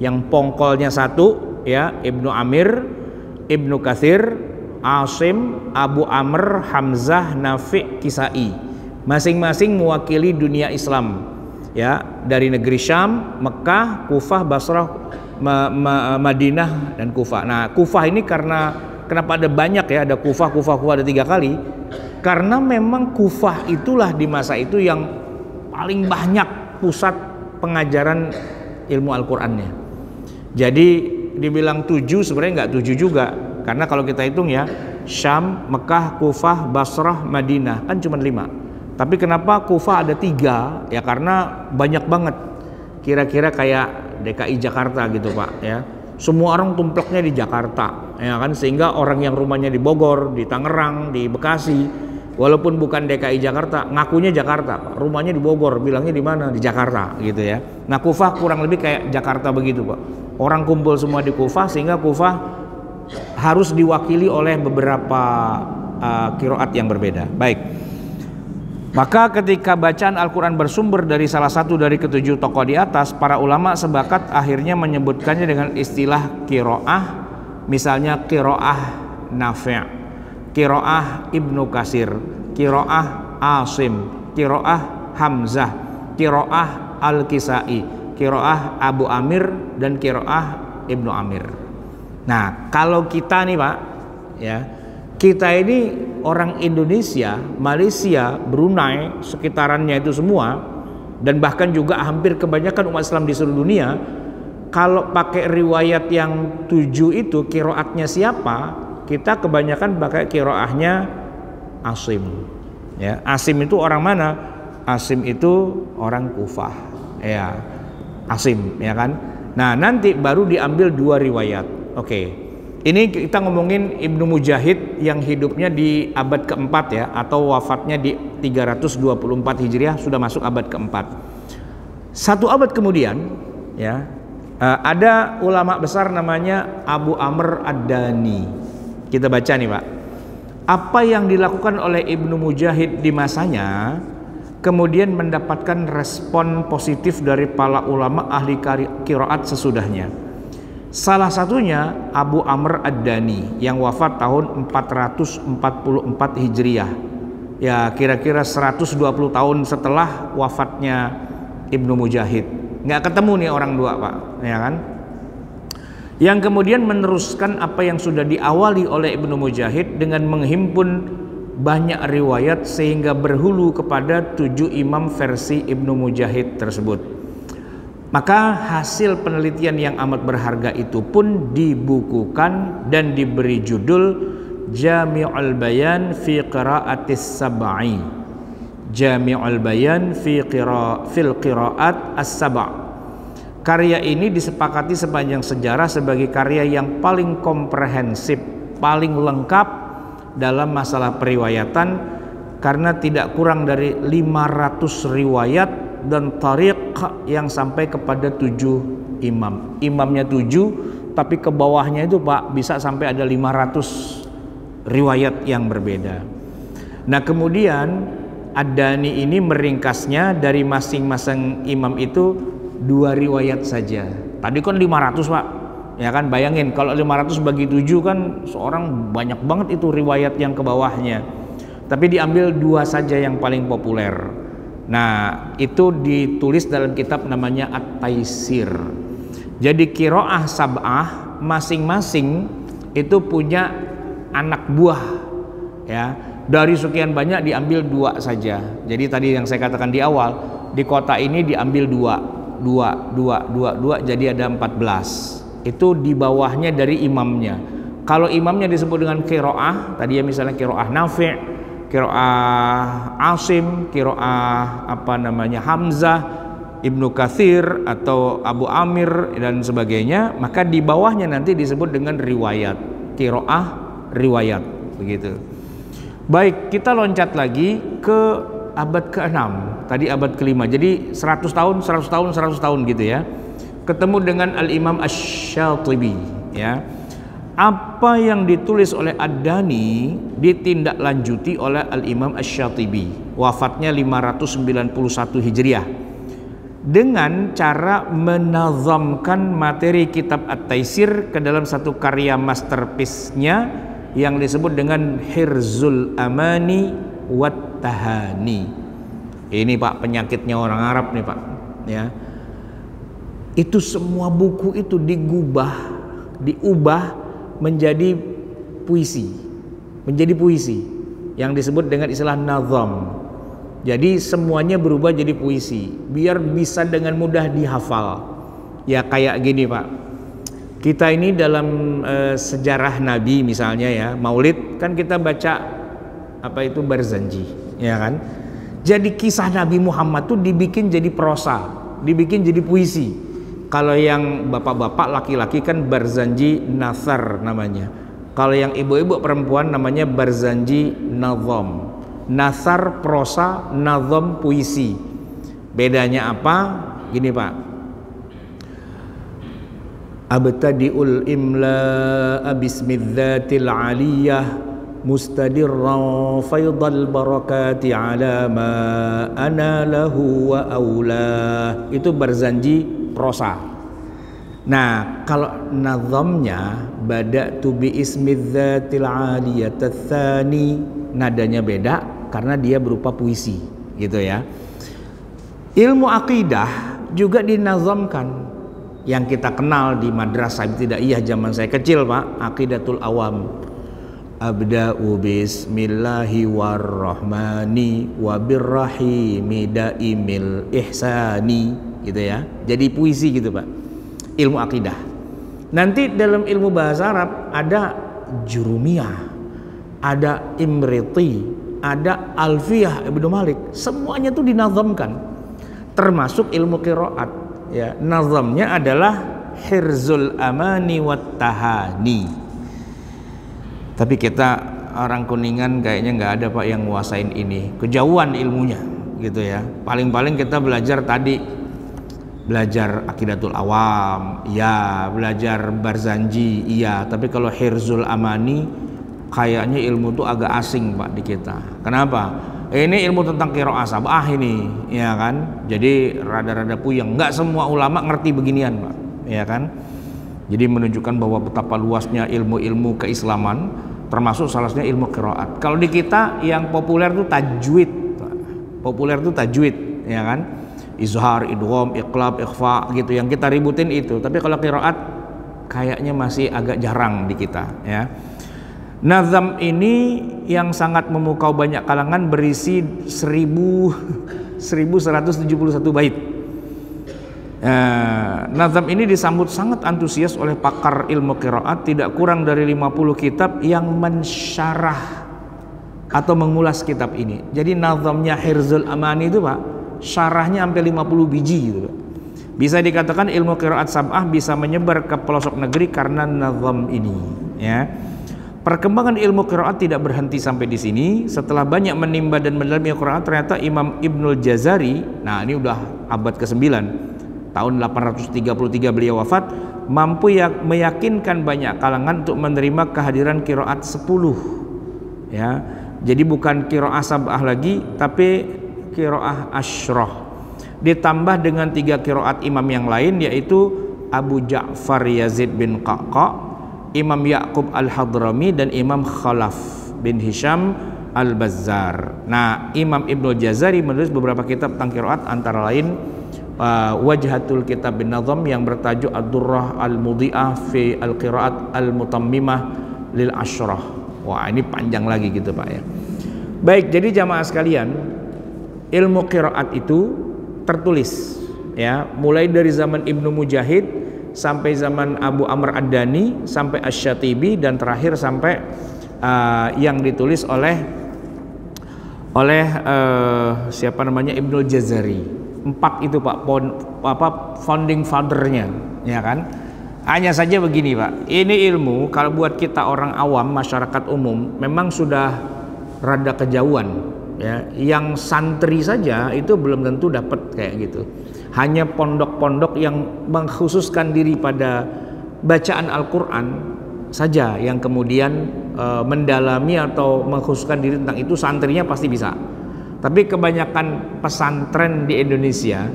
yang pongkolnya 1 ya, Ibnu Amir, Ibnu Katsir, Asim, Abu Amr, Hamzah, Nafi', Kisai. Masing-masing mewakili dunia Islam ya, dari negeri Syam, Mekah, Kufah, Basrah, Madinah, dan Kufah. Nah, Kufah ini kenapa ada banyak ya, ada Kufah ada 3 kali, karena memang Kufah itulah di masa itu yang paling banyak pusat pengajaran ilmu Al-Qurannya. Jadi dibilang 7 sebenarnya nggak 7 juga, karena kalau kita hitung ya, Syam, Mekah, Kufah, Basrah, Madinah kan cuma 5. Tapi kenapa Kufah ada 3? Ya karena banyak banget, kira-kira kayak DKI Jakarta gitu Pak ya. Semua orang tumpleknya di Jakarta ya kan, sehingga orang yang rumahnya di Bogor, di Tangerang, di Bekasi, walaupun bukan DKI Jakarta, ngakunya Jakarta Pak. Rumahnya di Bogor, bilangnya di mana? Di Jakarta gitu ya. Nah Kufah kurang lebih kayak Jakarta begitu Pak. Orang kumpul semua di Kufah, sehingga Kufah harus diwakili oleh beberapa qiraat yang berbeda. Baik. Maka ketika bacaan Al-Quran bersumber dari salah satu dari ketujuh tokoh di atas, para ulama sepakat akhirnya menyebutkannya dengan istilah qiraah, misalnya qiraah Nafi', qiraah Ibnu Katsir, qiraah Asim, qiraah Hamzah, qiraah Al-Kisai, qiraah Abu Amir, dan qiraah Ibnu Amir. Nah, kalau kita nih Pak, ya, kita ini orang Indonesia, Malaysia, Brunei, sekitarannya itu semua, dan bahkan juga hampir kebanyakan umat Islam di seluruh dunia, kalau pakai riwayat yang 7 itu qiraatnya siapa, kita kebanyakan pakai qiraahnya Asim. Ya, Asim itu orang mana? Asim itu orang Kufah. Ya, Asim, ya kan? Nah, nanti baru diambil 2 riwayat. Oke. Ini kita ngomongin Ibnu Mujahid yang hidupnya di abad keempat ya, atau wafatnya di 324 Hijriah, sudah masuk abad keempat. 1 abad kemudian ya, ada ulama besar namanya Abu Amr Ad-Dani. Kita baca nih Pak. Apa yang dilakukan oleh Ibnu Mujahid di masanya kemudian mendapatkan respon positif dari para ulama ahli qiraat sesudahnya. Salah satunya Abu Amr Ad-Dani yang wafat tahun 444 Hijriah. Ya, kira-kira 120 tahun setelah wafatnya Ibnu Mujahid. Nggak ketemu nih orang dua Pak, ya kan? Yang kemudian meneruskan apa yang sudah diawali oleh Ibnu Mujahid dengan menghimpun banyak riwayat sehingga berhulu kepada 7 imam versi Ibnu Mujahid tersebut. Maka hasil penelitian yang amat berharga itu pun dibukukan dan diberi judul Jami'ul Bayan fi Qira'atis Sab'i. Jami'ul Bayan fil Qira'at As-Sab'. Karya ini disepakati sepanjang sejarah sebagai karya yang paling komprehensif, paling lengkap dalam masalah periwayatan, karena tidak kurang dari 500 riwayat dan tariq yang sampai kepada 7 imam. Imamnya 7, tapi ke bawahnya itu Pak bisa sampai ada 500 riwayat yang berbeda. Nah kemudian Ad-Dani ini meringkasnya dari masing-masing imam itu 2 riwayat saja. Tadi kan 500 Pak, ya kan, bayangin kalau 500 bagi 7 kan seorang banyak banget itu riwayat yang ke bawahnya. Tapi diambil 2 saja yang paling populer. Nah, itu ditulis dalam kitab namanya At-Taisir. Jadi qiraah sab'ah masing-masing itu punya anak buah ya. Dari sekian banyak diambil 2 saja. Jadi tadi yang saya katakan di awal, di kota ini diambil 2 jadi ada 14. Itu di bawahnya dari imamnya. Kalau imamnya disebut dengan qiraah, tadi ya misalnya qiraah Nafi', qiraah Asim, qiraah Hamzah, Ibnu Katsir atau Abu Amir dan sebagainya, maka di bawahnya nanti disebut dengan riwayat, qiraah riwayat begitu. Baik, kita loncat lagi ke abad ke-6, tadi abad ke-5. Jadi 100 tahun gitu ya. Ketemu dengan Al-Imam Asy-Syatibi ya. Apa yang ditulis oleh Ad-Dani ditindaklanjuti oleh Al-Imam Asy-Syatibi, wafatnya 591 Hijriah, dengan cara menazamkan materi kitab At-Taisir ke dalam satu karya masterpiece-nya yang disebut dengan Hirzul Amani wat Tahani. Ini Pak penyakitnya orang Arab nih Pak ya. Itu semua buku itu diubah menjadi puisi yang disebut dengan istilah nazam. Jadi semuanya berubah jadi puisi biar bisa dengan mudah dihafal. Ya kayak gini Pak, kita ini dalam sejarah Nabi misalnya ya, Maulid kan kita baca apa itu Barzanji ya kan. Jadi kisah Nabi Muhammad tuh dibikin jadi prosa, dibikin jadi puisi. Kalau yang bapak-bapak laki-laki kan Barzanji Nathar namanya. Kalau yang ibu-ibu perempuan namanya Barzanji Nazam. Nathar prosa, nazam puisi. Bedanya apa? Gini Pak. Abtadi'ul imla bismidzatil aliyah mustadirran faydal barakati ala ma ana lahu wa aula. Itu Barzanji prosa. Nah, kalau nazamnya bada'tu bi ismidzatil aliyah tsani, nadanya beda karena dia berupa puisi, gitu ya. Ilmu akidah juga dinazamkan. Yang kita kenal di madrasah ibtidaiyah zaman saya kecil Pak, Aqidatul Awam. Abda'u bismillahi warrahmani wabirrahimi daimil ihsani, gitu ya. Jadi puisi gitu Pak, ilmu akidah. Nanti dalam ilmu bahasa Arab ada Jurumiyah, ada Imriti, ada Alfiyah Ibnu Malik. Semuanya tuh dinazamkan, termasuk ilmu qiraat. Ya, nazamnya adalah hirzul amani wat tahani. Tapi kita orang Kuningan kayaknya nggak ada Pak yang nguasain ini, kejauhan ilmunya gitu ya. Paling-paling kita belajar tadi, belajar Aqidatul Awam, ya, belajar Barzanji, iya. Tapi kalau hirzul amani kayaknya ilmu tuh agak asing Pak di kita. Kenapa? Ini ilmu tentang qiraah sab'ah ini, ya kan? Jadi rada-rada puyeng. Nggak semua ulama ngerti beginian, Pak, ya kan? Jadi menunjukkan bahwa betapa luasnya ilmu-ilmu keislaman, termasuk salah satunya ilmu qiraat. Kalau di kita yang populer tuh tajwid, Pak. Populer tuh tajwid, ya kan? Izhar, idgham, iqlab, ikhfa gitu. Yang kita ributin itu. Tapi kalau qiraat kayaknya masih agak jarang di kita, ya. Nazam ini yang sangat memukau banyak kalangan, berisi 1171 bait. Nazam ini disambut sangat antusias oleh pakar ilmu qiraat. Tidak kurang dari 50 kitab yang mensyarah atau mengulas kitab ini. Jadi nazamnya Hirzul Amani itu Pak, syarahnya sampai 50 biji gitu. Bisa dikatakan ilmu qiraat sab'ah bisa menyebar ke pelosok negeri karena nazam ini, ya. Perkembangan ilmu qiraat tidak berhenti sampai di sini. Setelah banyak menimba dan mendalami qiraat, ternyata Imam Ibnul Jazari, nah ini udah abad ke-9, tahun 833 beliau wafat, mampu meyakinkan banyak kalangan untuk menerima kehadiran qiraat 10. Ya. Jadi bukan qiraah sab'ah lagi, tapi qiraah asyrah. Ditambah dengan 3 qiraat imam yang lain, yaitu Abu Ja'far Yazid bin Qaqqa, Imam Ya'qub Al-Hadrami, dan Imam Khalaf bin Hisham Al-Bazzar. Nah, Imam Ibnul Jazari menulis beberapa kitab tentang qiraat, antara lain Wajhatul Kitab bin Nazam yang bertajuk Ad-Durrah Al-Mudhi'ah fi Al-Qiraat Al-Mutammimah lil Asyrah. Wah, ini panjang lagi gitu Pak ya. Baik, jadi jamaah sekalian, ilmu qiraat itu tertulis ya, mulai dari zaman Ibnu Mujahid sampai zaman Abu Amr Ad-Dani, sampai Asy-Syatibi, dan terakhir sampai yang ditulis oleh siapa namanya, Ibnul Jazari. 4 itu Pak, founding fathernya, ya kan? Hanya saja begini Pak, ini ilmu kalau buat kita orang awam, masyarakat umum, memang sudah rada kejauhan ya. Yang santri saja itu belum tentu dapat kayak gitu. Hanya pondok-pondok yang mengkhususkan diri pada bacaan Al-Quran saja yang kemudian mendalami atau mengkhususkan diri tentang itu, santrinya pasti bisa. Tapi kebanyakan pesantren di Indonesia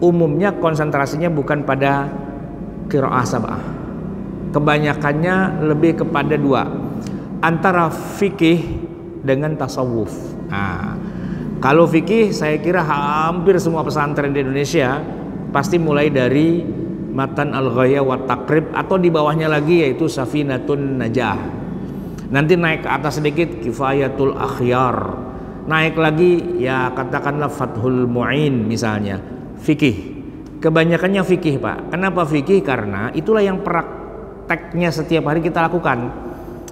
umumnya konsentrasinya bukan pada qiraah sab'ah. Kebanyakannya lebih kepada 2, antara fikih dengan tasawuf. Nah, kalau fikih saya kira hampir semua pesantren di Indonesia pasti mulai dari Matan Al-Ghaya wa Taqrib, atau di bawahnya lagi yaitu Safinatun Najah. Nanti naik ke atas sedikit Kifayatul Akhyar. Naik lagi ya katakanlah Fathul Mu'in misalnya. Fikih. Kebanyakannya fikih Pak. Kenapa fikih? Karena itulah yang prakteknya setiap hari kita lakukan.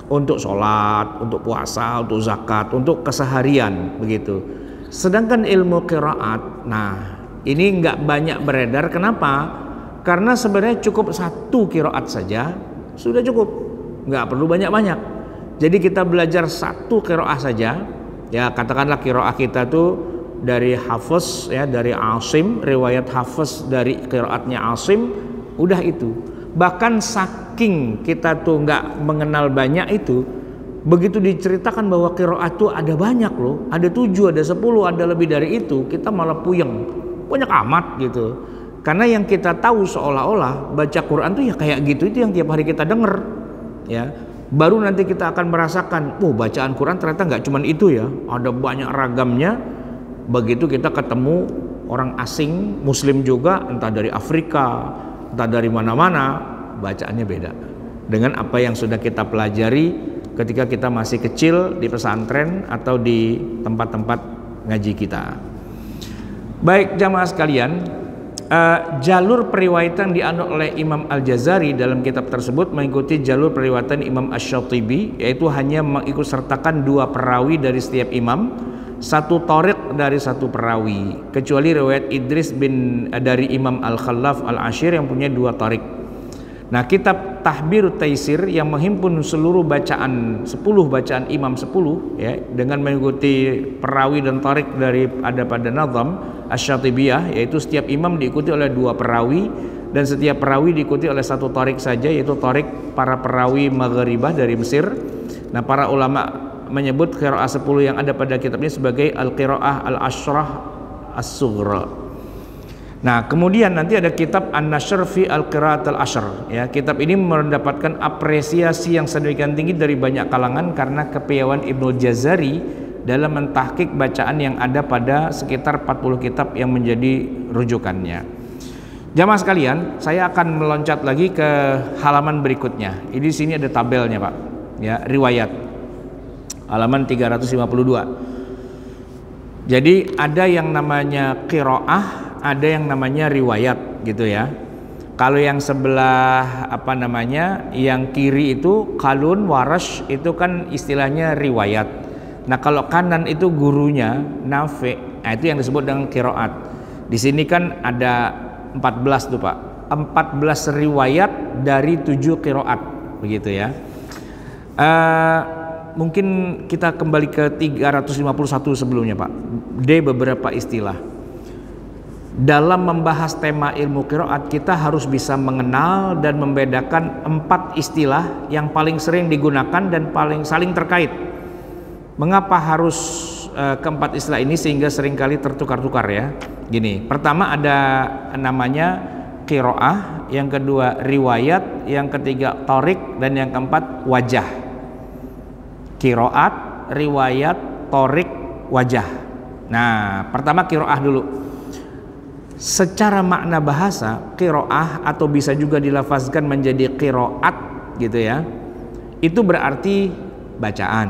Untuk sholat, untuk puasa, untuk zakat, untuk keseharian begitu. Sedangkan ilmu qiraat, nah ini nggak banyak beredar. Kenapa? Karena sebenarnya cukup satu qiraat saja sudah cukup, nggak perlu banyak-banyak. Jadi kita belajar satu qiraah saja, ya katakanlah qiraah kita tuh dari Hafiz, ya dari Asim, riwayat Hafiz dari qiraatnya Asim, udah itu. Bahkan saking kita tuh nggak mengenal banyak itu, begitu diceritakan bahwa qiraat tuh ada banyak loh, ada 7, ada 10, ada lebih dari itu, kita malah puyeng, banyak amat gitu. Karena yang kita tahu seolah-olah baca Quran tuh ya kayak gitu, itu yang tiap hari kita denger, ya. Baru nanti kita akan merasakan, oh bacaan Quran ternyata nggak cuman itu ya, ada banyak ragamnya. Begitu kita ketemu orang asing, Muslim juga, entah dari Afrika, entah dari mana-mana, bacaannya beda dengan apa yang sudah kita pelajari ketika kita masih kecil di pesantren atau di tempat-tempat ngaji kita. Baik jamaah sekalian, jalur periwayatan dianut oleh Imam Al-Jazari dalam kitab tersebut mengikuti jalur periwayatan Imam Asy-Syatibi, yaitu hanya mengikut sertakan 2 perawi dari setiap imam, 1 thariq dari 1 perawi, kecuali riwayat Idris dari Imam Al-Khallaf Al-Ashir yang punya 2 thariq. Nah, kitab Tahbirut Taisir yang menghimpun seluruh bacaan 10 bacaan imam 10 ya, dengan mengikuti perawi dan thariq dari ada pada nazam Asy-Syatibiyah, yaitu setiap imam diikuti oleh 2 perawi dan setiap perawi diikuti oleh 1 thariq saja, yaitu thariq para perawi Maghribah dari Mesir. Nah, para ulama menyebut qiraah 10 yang ada pada kitab ini sebagai al-qiraah al-asyrah as-sughra. Nah, kemudian nanti ada kitab An-Nashr fi al-Qiraat al-Ashr, ya. Kitab ini mendapatkan apresiasi yang sedemikian tinggi dari banyak kalangan karena kepiawaian Ibnu Jazari dalam mentahqiq bacaan yang ada pada sekitar 40 kitab yang menjadi rujukannya. Jamaah sekalian, saya akan meloncat lagi ke halaman berikutnya. Ini di sini ada tabelnya, Pak. Ya, riwayat. Halaman 352. Jadi ada yang namanya qiraah, ada yang namanya riwayat gitu ya. Kalau yang sebelah yang kiri itu Qalun Warash, itu kan istilahnya riwayat. Nah, kalau kanan itu gurunya Nafi', nah itu yang disebut dengan qiraat. Di sini kan ada 14 tuh Pak, 14 riwayat dari 7 qiraat begitu ya. Mungkin kita kembali ke 351 sebelumnya Pak. D beberapa istilah. Dalam membahas tema ilmu qiraat, kita harus bisa mengenal dan membedakan 4 istilah yang paling sering digunakan dan paling saling terkait. Mengapa harus keempat istilah ini sehingga seringkali tertukar-tukar ya? Gini, pertama ada namanya qiraah, yang kedua riwayat, yang ketiga thariq, dan yang keempat wajah. Qiraat, riwayat, thariq, wajah. Nah, pertama qiraah dulu. Secara makna bahasa, qiraah atau bisa juga dilafazkan menjadi qiraat gitu ya, itu berarti bacaan.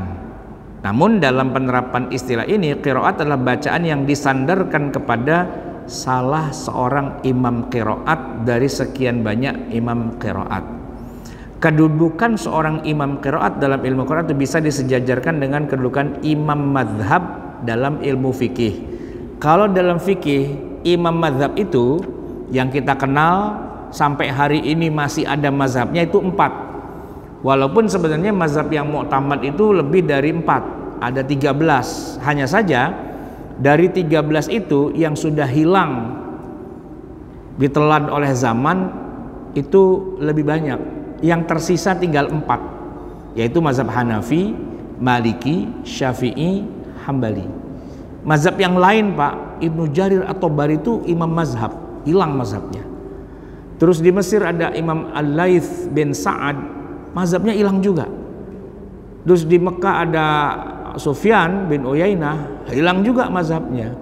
Namun dalam penerapan istilah ini, qiraat adalah bacaan yang disandarkan kepada salah seorang imam qiraat dari sekian banyak imam qiraat. Kedudukan seorang imam qiraat dalam ilmu Quran itu bisa disejajarkan dengan kedudukan imam madhab dalam ilmu fikih. Kalau dalam fikih, imam mazhab itu yang kita kenal sampai hari ini masih ada mazhabnya itu 4. Walaupun sebenarnya mazhab yang mu'tamad itu lebih dari 4, ada 13. Hanya saja dari 13 itu yang sudah hilang ditelan oleh zaman itu lebih banyak. Yang tersisa tinggal 4, yaitu mazhab Hanafi, Maliki, Syafi'i, Hambali. Mazhab yang lain Pak, Ibnu Jarir atau Tabari itu imam mazhab, hilang mazhabnya. Terus di Mesir ada Imam Al-Laits bin Sa'ad, mazhabnya hilang juga. Terus di Mekah ada Sufyan bin Uyainah, hilang juga mazhabnya.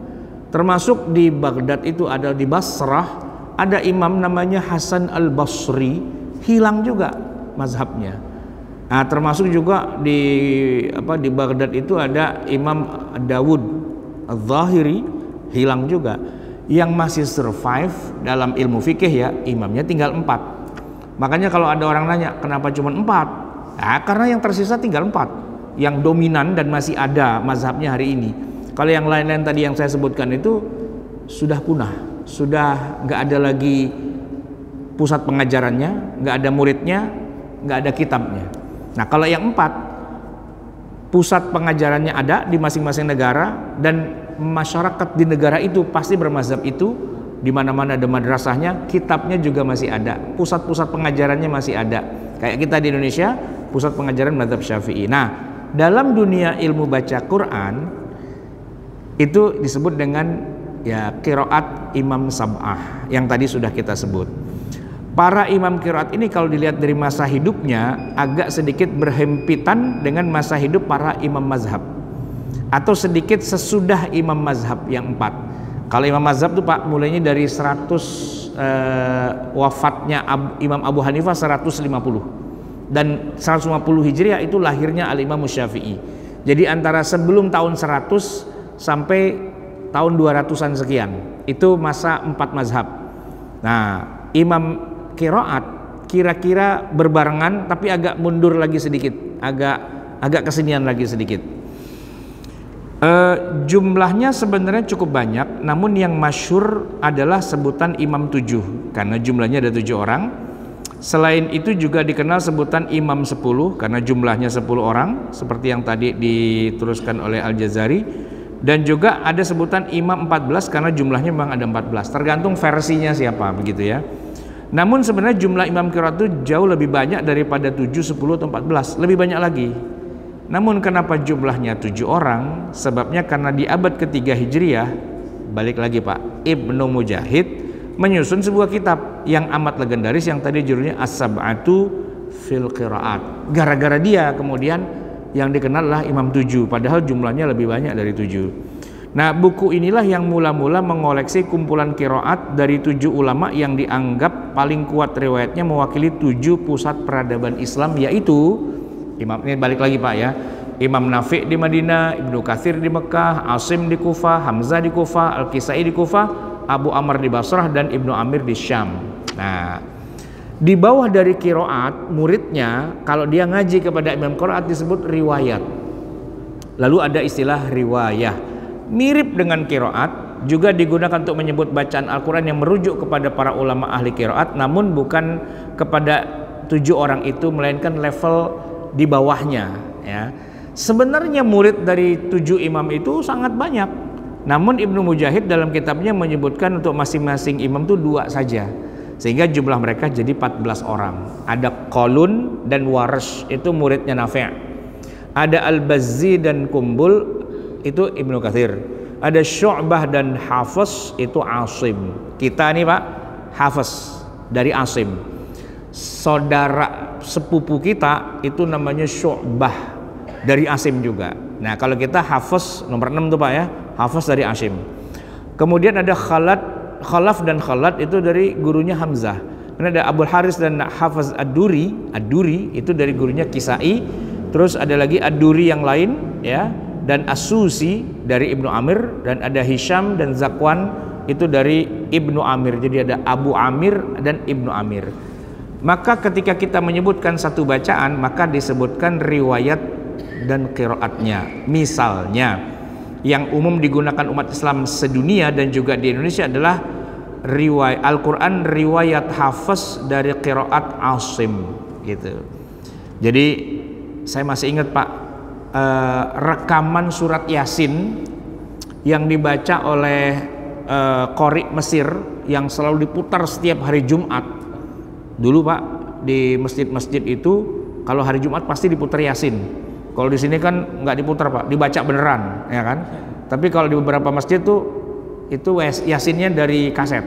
Termasuk di Baghdad itu ada, di Basrah ada imam namanya Hasan Al-Basri, hilang juga mazhabnya. Nah, termasuk juga di Baghdad itu ada Imam Dawud Al-Zahiri, hilang juga. Yang masih survive dalam ilmu fikih ya, imamnya tinggal 4. Makanya kalau ada orang nanya kenapa cuma 4, nah, karena yang tersisa tinggal 4 yang dominan dan masih ada mazhabnya hari ini. Kalau yang lain-lain tadi yang saya sebutkan itu sudah punah, sudah nggak ada lagi pusat pengajarannya, nggak ada muridnya, nggak ada kitabnya. Nah kalau yang 4, pusat pengajarannya ada di masing-masing negara dan masyarakat di negara itu pasti bermazhab itu, di mana-mana ada madrasahnya, kitabnya juga masih ada, pusat-pusat pengajarannya masih ada. Kayak kita di Indonesia, pusat pengajaran mazhab Syafi'i. Nah, dalam dunia ilmu baca Quran itu disebut dengan ya qiraat imam sab'ah yang tadi sudah kita sebut. Para imam qiraat ini kalau dilihat dari masa hidupnya agak sedikit berhempitan dengan masa hidup para imam mazhab, atau sedikit sesudah imam mazhab yang 4. Kalau imam mazhab itu Pak mulainya dari 100 wafatnya Imam Abu Hanifah 150, dan 150 Hijriah itu lahirnya Al-Imam Syafi'i. Jadi antara sebelum tahun 100 sampai tahun 200-an sekian itu masa 4 mazhab. Nah imam qiraat kira-kira berbarengan tapi agak mundur lagi sedikit, agak kesinian lagi sedikit. Jumlahnya sebenarnya cukup banyak, namun yang masyhur adalah sebutan Imam 7 karena jumlahnya ada 7 orang. Selain itu juga dikenal sebutan Imam 10 karena jumlahnya 10 orang seperti yang tadi diteruskan oleh Al-Jazari, dan juga ada sebutan Imam 14 karena jumlahnya memang ada 14, tergantung versinya siapa begitu ya. Namun sebenarnya jumlah imam qiraat itu jauh lebih banyak daripada 7, 10 atau 14, lebih banyak lagi. Namun kenapa jumlahnya 7 orang? Sebabnya karena di abad ketiga Hijriah, balik lagi Pak, Ibnu Mujahid menyusun sebuah kitab yang amat legendaris yang tadi judulnya As-Sab'atu fil Qiraat. Gara-gara dia kemudian yang dikenal adalah Imam 7, padahal jumlahnya lebih banyak dari 7. Nah buku inilah yang mula-mula mengoleksi kumpulan qiraat dari 7 ulama yang dianggap paling kuat riwayatnya mewakili 7 pusat peradaban Islam, yaitu Imam, ini balik lagi Pak ya, Imam Nafi' di Madinah, Ibnu Katsir di Mekah, Asim di Kufah, Hamzah di Kufah, Al-Kisai di Kufah, Abu Amr di Basrah, dan Ibnu Amir di Syam. Nah di bawah dari qiraat muridnya kalau dia ngaji kepada imam qiraat disebut riwayat. Lalu ada istilah riwayah, mirip dengan qiraat, juga digunakan untuk menyebut bacaan Al-Quran yang merujuk kepada para ulama ahli qiraat, namun bukan kepada 7 orang itu, melainkan level di bawahnya ya. Sebenarnya murid dari 7 imam itu sangat banyak, namun Ibnu Mujahid dalam kitabnya menyebutkan untuk masing-masing imam itu 2 saja, sehingga jumlah mereka jadi 14 orang. Ada Qalun dan Warsh, itu muridnya Nafi'. Ada Al-Bazzi dan Kumbul, itu Ibnu Katsir. Ada Syu'bah dan Hafiz, itu Asim. Kita nih Pak, Hafiz dari Asim. Saudara sepupu kita itu namanya Syu'bah dari Asim juga. Nah kalau kita Hafiz nomor 6 tuh Pak ya, Hafiz dari Asim. Kemudian ada Khalaf dan Khalad itu dari gurunya Hamzah. Kemudian ada Abul Haris dan Hafiz Ad-Duri itu dari gurunya Kisai. Terus ada lagi Ad-Duri yang lain ya, dan As-Susi dari Ibnu Amir, dan ada Hisham dan Zakwan itu dari Ibnu Amir. Jadi ada Abu Amir dan Ibnu Amir. Maka ketika kita menyebutkan satu bacaan maka disebutkan riwayat dan qiraatnya. Misalnya yang umum digunakan umat Islam sedunia dan juga di Indonesia adalah riwayat Al-Quran riwayat Hafiz dari qiraat Asim gitu. Jadi saya masih ingat Pak, rekaman surat Yasin yang dibaca oleh qori Mesir yang selalu diputar setiap hari Jumat. Dulu Pak di masjid-masjid itu kalau hari Jumat pasti diputar Yasin. Kalau di sini kan nggak diputar Pak, dibaca beneran ya kan. Tapi kalau di beberapa masjid tuh itu Yasinnya dari kaset.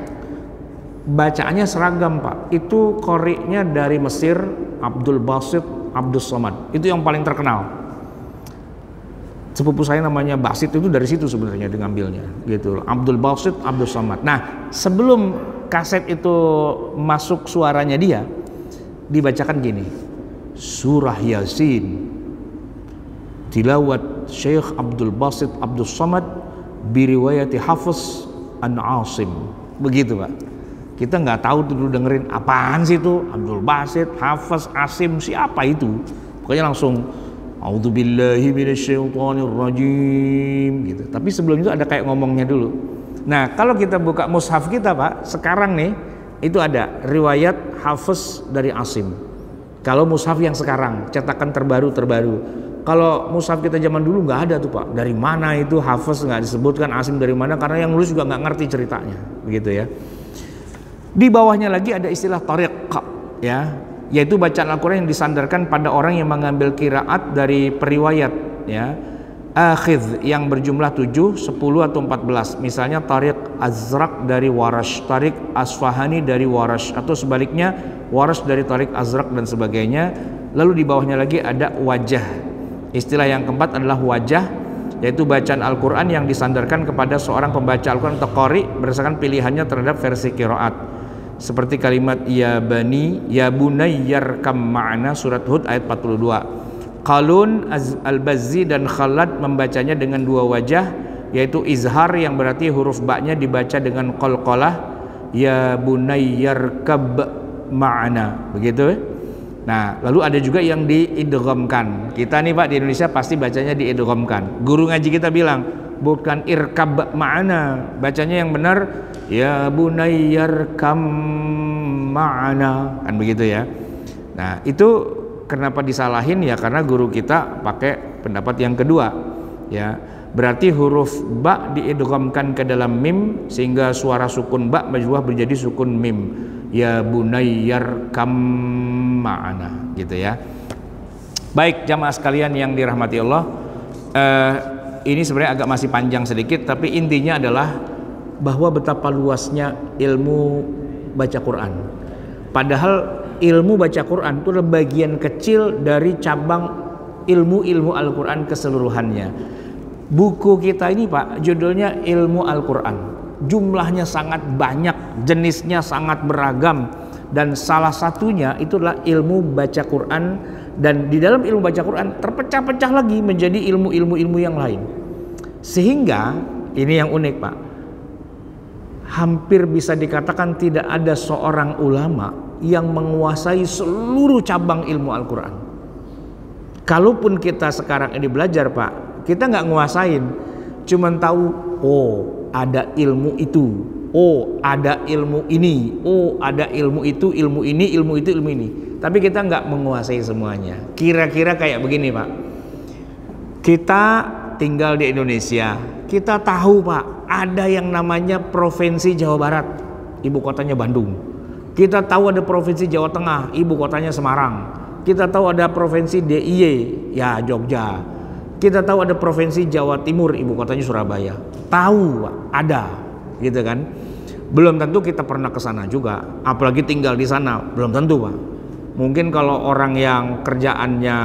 Bacaannya seragam Pak. Itu qori'nya dari Mesir, Abdul Basit Abdus Somad. Itu yang paling terkenal. Sepupu saya namanya Basit itu dari situ sebenarnya diambilnya gitu. Abdul Basit Abdus Somad. Nah, sebelum kaset itu masuk suaranya dia, dibacakan gini. Surah Yasin. Tilawat Syekh Abdul Basit Abdus Somad biriwayati Hafiz an Asim. Begitu Pak. Kita nggak tahu tuh dulu dengerin apaan sih itu Abdul Basit, Hafiz, Asim, siapa itu? Pokoknya langsung A'udzubillahi minasyaitonirrajim gitu. Tapi sebelum itu ada kayak ngomongnya dulu. Nah, kalau kita buka mushaf kita Pak, sekarang nih itu ada riwayat Hafiz dari Asim. Kalau mushaf yang sekarang cetakan terbaru. Kalau mushaf kita zaman dulu nggak ada tuh Pak. Dari mana itu Hafiz, nggak disebutkan, Asim dari mana, karena yang nulis juga nggak ngerti ceritanya, begitu ya. Di bawahnya lagi ada istilah tariq, ya, yaitu bacaan Al-Quran yang disandarkan pada orang yang mengambil qiraat dari periwayat, ya, akhidh yang berjumlah 7, 10 atau 14. Misalnya tariq Azraq dari Warash, tariq Asfahani dari Warash, atau sebaliknya Warash dari tariq Azraq dan sebagainya. Lalu di bawahnya lagi ada wajah. Istilah yang keempat adalah wajah, yaitu bacaan Al-Quran yang disandarkan kepada seorang pembaca Al-Quran atau qari berdasarkan pilihannya terhadap versi qiraat. Seperti kalimat ya bani, ya bunayyarkam ma'ana, surat Hud ayat 42. Qalun Al-Bazzi dan Khalad membacanya dengan dua wajah, yaitu izhar yang berarti huruf ba-nya dibaca dengan qalqalah, ya bunayyarkab ma'ana, begitu. Nah, lalu ada juga yang diidghamkan. Kita nih Pak di Indonesia pasti bacanya diidghamkan. Guru ngaji kita bilang, bukan irkab ma'ana, bacanya yang benar ya bunayyarkam ma'ana, kan begitu ya. Nah, itu kenapa disalahin ya, karena guru kita pakai pendapat yang kedua, ya. Berarti huruf ba diidghamkan ke dalam mim sehingga suara sukun ba berubah menjadi sukun mim. Ya bunayyarkam ma'ana, gitu ya. Baik jamaah sekalian yang dirahmati Allah, ini sebenarnya agak masih panjang sedikit, tapi intinya adalah bahwa betapa luasnya ilmu baca Quran. Padahal ilmu baca Quran itu adalah bagian kecil dari cabang ilmu-ilmu Al-Quran keseluruhannya. Buku kita ini Pak judulnya Ilmu Al-Quran, jumlahnya sangat banyak, jenisnya sangat beragam, dan salah satunya itu adalah ilmu baca Quran. Dan di dalam ilmu baca Quran terpecah-pecah lagi menjadi ilmu-ilmu yang lain, sehingga ini yang unik Pak, hampir bisa dikatakan tidak ada seorang ulama yang menguasai seluruh cabang ilmu Al-Quran. Kalaupun kita sekarang ini belajar Pak, kita nggak nguasain, cuman tahu oh ada ilmu itu, oh ada ilmu ini, oh ada ilmu itu, ilmu ini, ilmu itu, ilmu ini. Tapi kita nggak menguasai semuanya. Kira-kira kayak begini Pak, kita tinggal di Indonesia, kita tahu Pak ada yang namanya Provinsi Jawa Barat, ibu kotanya Bandung. Kita tahu ada Provinsi Jawa Tengah, ibu kotanya Semarang. Kita tahu ada Provinsi DIY, ya Jogja. Kita tahu ada Provinsi Jawa Timur, ibu kotanya Surabaya. Tahu Pak, ada, gitu kan? Belum tentu kita pernah ke sana juga, apalagi tinggal di sana, belum tentu Pak. Mungkin kalau orang yang kerjaannya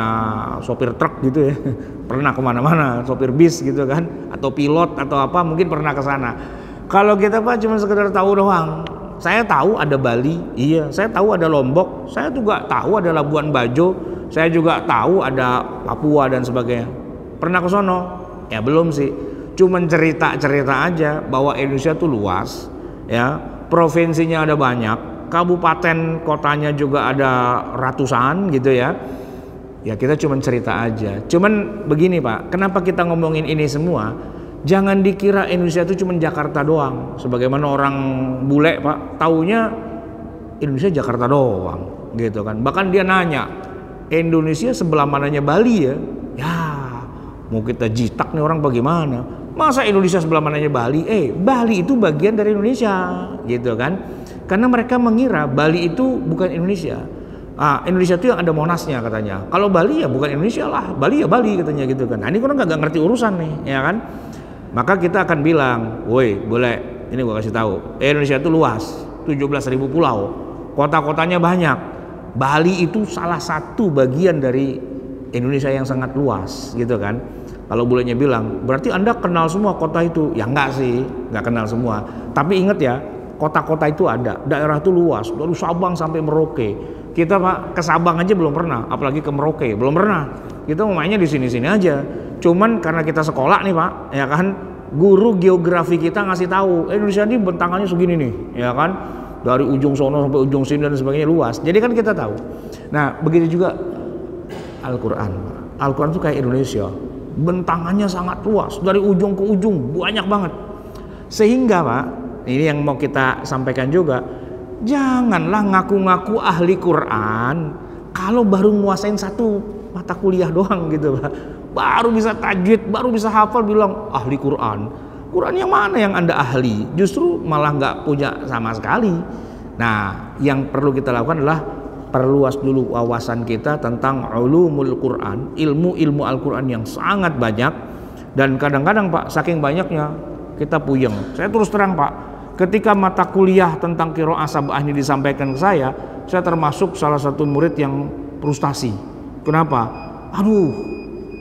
sopir truk gitu ya, pernah kemana-mana, sopir bis gitu kan, atau pilot atau apa, mungkin pernah ke sana. Kalau kita Pak cuma sekedar tahu doang. Saya tahu ada Bali, iya. Saya tahu ada Lombok, saya juga tahu ada Labuan Bajo, saya juga tahu ada Papua dan sebagainya. Pernah ke sono? Ya belum sih. Cuman cerita-cerita aja bahwa Indonesia tuh luas, ya. Provinsinya ada banyak, kabupaten kotanya juga ada ratusan gitu ya. Ya kita cuman cerita aja. Cuman begini Pak, kenapa kita ngomongin ini semua? Jangan dikira Indonesia itu cuma Jakarta doang. Sebagaimana orang bule Pak, taunya Indonesia Jakarta doang gitu kan. Bahkan dia nanya, Indonesia sebelah mananya Bali ya? Ya mau kita jitak nih orang bagaimana? Masa Indonesia sebelah mananya Bali? Bali itu bagian dari Indonesia gitu kan. Karena mereka mengira Bali itu bukan Indonesia. Indonesia itu yang ada Monasnya katanya. Kalau Bali ya bukan Indonesia lah, Bali ya Bali katanya gitu kan. Nah ini orang nggak ngerti urusan nih, ya kan? Maka kita akan bilang, woi boleh, ini gua kasih tahu, Indonesia itu luas, 17.000 pulau, kota-kotanya banyak. Bali itu salah satu bagian dari Indonesia yang sangat luas, gitu kan? Kalau bulenya bilang, berarti Anda kenal semua kota itu? Ya enggak sih, enggak kenal semua. Tapi ingat ya, kota-kota itu ada, daerah itu luas, dari Sabang sampai Merauke. Kita Pak ke Sabang aja belum pernah, apalagi ke Merauke belum pernah. Kita mainnya di sini-sini aja. Cuman karena kita sekolah nih Pak, ya kan, guru geografi kita ngasih tahu Indonesia ini bentangannya segini nih, ya kan, dari ujung sono sampai ujung sini dan sebagainya luas. Jadi kan kita tahu. Nah begitu juga Al-Quran. Al-Quran itu kayak Indonesia, bentangannya sangat luas, dari ujung ke ujung banyak banget. Sehingga Pak, ini yang mau kita sampaikan juga, Janganlah ngaku-ngaku ahli Quran kalau baru nguasain satu mata kuliah doang gitu Pak. Baru bisa tajwid, baru bisa hafal bilang ahli Quran. Quran yang mana yang Anda ahli? Justru malah nggak punya sama sekali. Nah, yang perlu kita lakukan adalah perluas dulu wawasan kita tentang ulumul Quran, ilmu-ilmu Al-Quran yang sangat banyak. Dan kadang-kadang Pak, saking banyaknya kita puyeng. Saya terus terang Pak, ketika mata kuliah tentang qiraah sab'ah ini disampaikan ke saya termasuk salah satu murid yang frustasi. Kenapa? Aduh,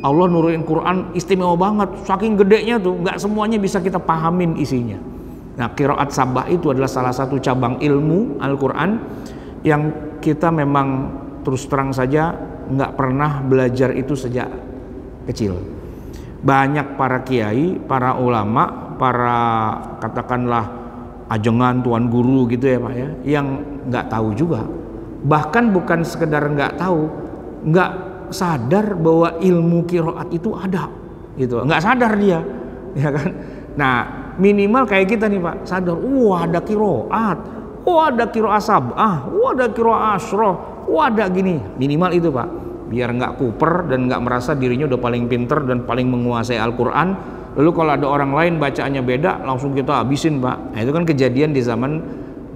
Allah nurunin Quran istimewa banget, saking gedenya tuh nggak semuanya bisa kita pahamin isinya. Nah, qiraat sab'ah itu adalah salah satu cabang ilmu Al-Quran yang kita memang terus terang saja nggak pernah belajar itu sejak kecil. Banyak para kiai, para ulama, para katakanlah ajengan, tuan guru gitu ya Pak ya, yang nggak tahu juga. Bahkan bukan sekedar nggak tahu, nggak sadar bahwa ilmu qiraat itu ada, gitu. Nggak sadar dia, ya kan? Nah, minimal kayak kita nih Pak, sadar, ada qiraat, ada qiraat sab'ah, ada qiraat asyrah, ada gini. Minimal itu Pak, biar nggak kuper dan nggak merasa dirinya udah paling pinter dan paling menguasai Al-Quran. Lalu kalau ada orang lain bacaannya beda, langsung kita habisin Pak. Nah, itu kan kejadian di zaman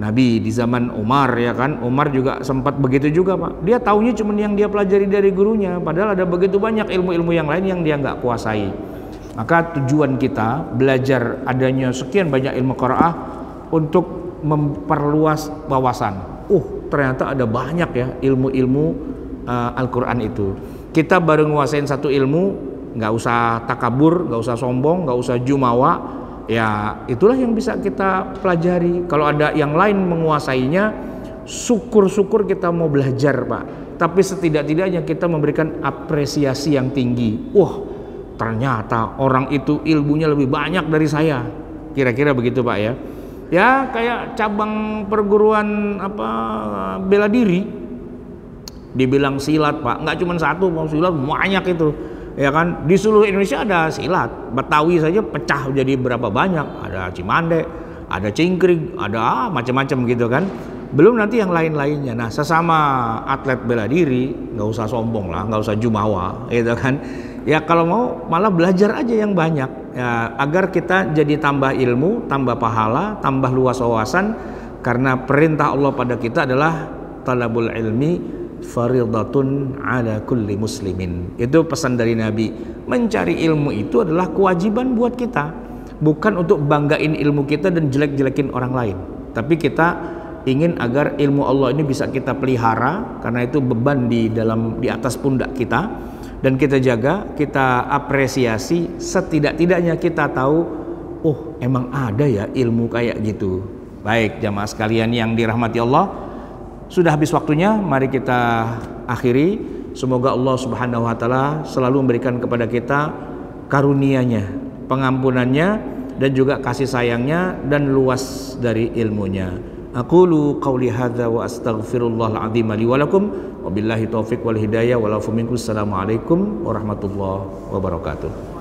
Nabi, di zaman Umar ya kan. Umar juga sempat begitu juga Pak. Dia taunya cuma yang dia pelajari dari gurunya, padahal ada begitu banyak ilmu-ilmu yang lain yang dia nggak kuasai. Maka tujuan kita belajar adanya sekian banyak ilmu qiraah untuk memperluas wawasan. Ternyata ada banyak ya ilmu-ilmu Al-Quran itu. Kita baru nguasain satu ilmu, nggak usah takabur, nggak usah sombong, nggak usah jumawa. Ya itulah yang bisa kita pelajari. Kalau ada yang lain menguasainya, syukur-syukur kita mau belajar Pak. Tapi setidak-tidaknya kita memberikan apresiasi yang tinggi. Ternyata orang itu ilmunya lebih banyak dari saya. Kira-kira begitu Pak ya. Ya kayak cabang perguruan bela diri, dibilang silat Pak, nggak cuma satu, mau silat banyak itu. Ya kan, di seluruh Indonesia ada silat. Betawi saja pecah jadi berapa banyak, ada Cimande, ada Cingkring, ada macam-macam gitu kan. Belum nanti yang lain-lainnya. Nah, sesama atlet bela diri nggak usah sombong lah, nggak usah jumawa gitu kan. Ya kalau mau malah belajar aja yang banyak ya, agar kita jadi tambah ilmu, tambah pahala, tambah luas wawasan. Karena perintah Allah pada kita adalah talabul ilmi faridatun ala kulli muslimin. Itu pesan dari Nabi. Mencari ilmu itu adalah kewajiban buat kita, bukan untuk banggain ilmu kita dan jelek-jelekin orang lain. Tapi kita ingin agar ilmu Allah ini bisa kita pelihara, karena itu beban di atas pundak kita, dan kita jaga, kita apresiasi. Setidak-tidaknya kita tahu, emang ada ya ilmu kayak gitu. Baik jamaah sekalian yang dirahmati Allah, sudah habis waktunya, mari kita akhiri. Semoga Allah Subhanahu wa taala selalu memberikan kepada kita karunia-Nya, pengampunannya, dan juga kasih sayangnya, dan luas dari ilmunya. Aqulu qawli hadza wa astaghfirullahal azim li wa lakum, wabillahi taufiq wal hidayah, wal afu minkum. Assalamualaikum warahmatullahi wabarakatuh.